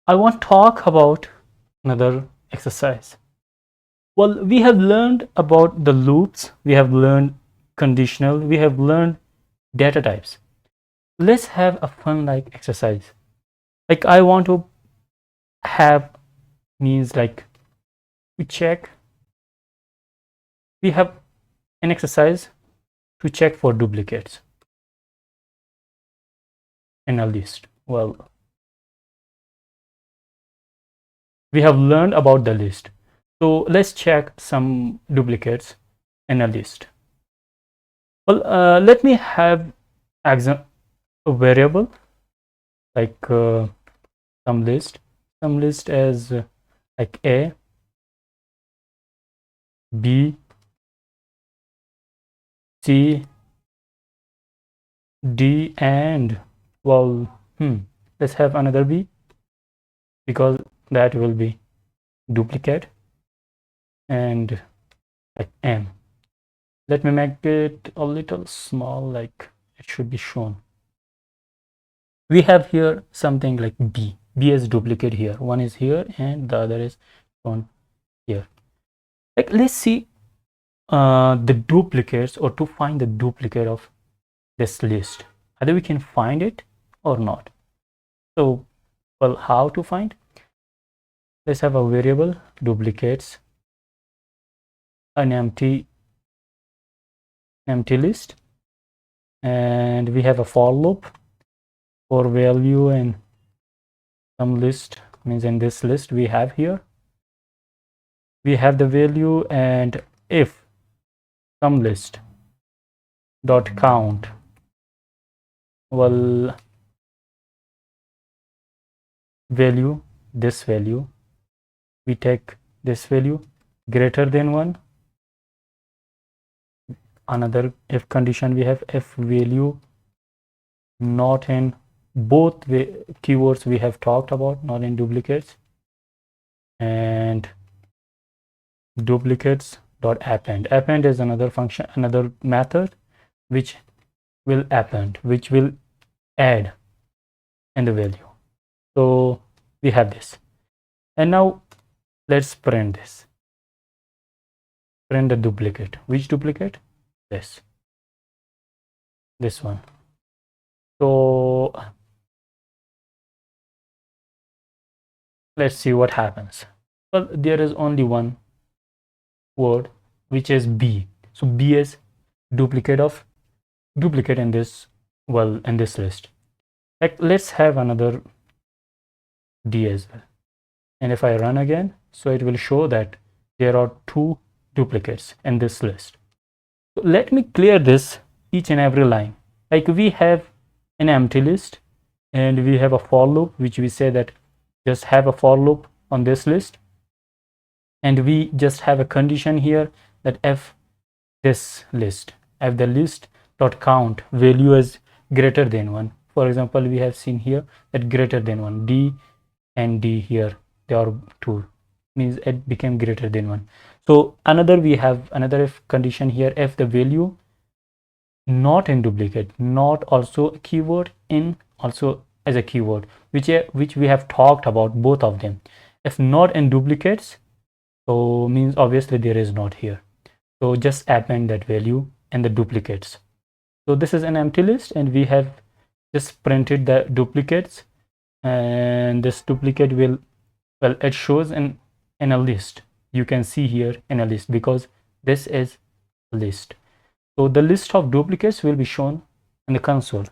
I want to talk about another exercise. Well, we have learned about the loops, we have learned conditional, we have learned data types. Let's have a fun like exercise. Like I want to have means like we check, we have an exercise to check for duplicates in a list. Well, we have learned about the list. So let's check some duplicates in a list. Well, let me have a variable like some list as like A, B, C, D, and well, let's have another B because that will be duplicate, and like M. Let me make it a little small, like it should be shown. We have here something like B. B is duplicate here. One is here and the other is shown here. Like let's see the duplicates, or to find the duplicate of this list. Either we can find it or not. So, well, how to find? Let's have a variable duplicates, an empty list, and we have a for loop for value and some list, means in this list we have here, we have the value, and if some list dot count, well, value, this value, we take this value greater than 1. Another if condition, we have if value not in both keywords we have talked about, not in duplicates, and duplicates dot append. Append is another function, another method which will append, which will add in the value. So we have this, and now let's print this. Print the duplicate. Which duplicate? This one. So let's see what happens. Well, there is only one word, which is B. So B is duplicate of duplicate in this, well, in this list. Like let's have another D as well, and if I run again, so it will show that there are 2 duplicates in this list. So let me clear this each and every line. Like we have an empty list and we have a for loop, which we say that just have a for loop on this list, and we just have a condition here that if this list, if the list dot count value is greater than 1. For example, we have seen here that greater than 1, D and D here, they are 2, means it became greater than 1. So another, we have another if condition here, if the value not in duplicate, not also a keyword, in also as a keyword, which we have talked about both of them. If not in duplicates, so means obviously there is not here, so just append that value and the duplicates. So this is an empty list and we have just printed the duplicates, and this duplicate will, well, it shows in a list. You can see here in a list because this is a list. So the list of duplicates will be shown in the console.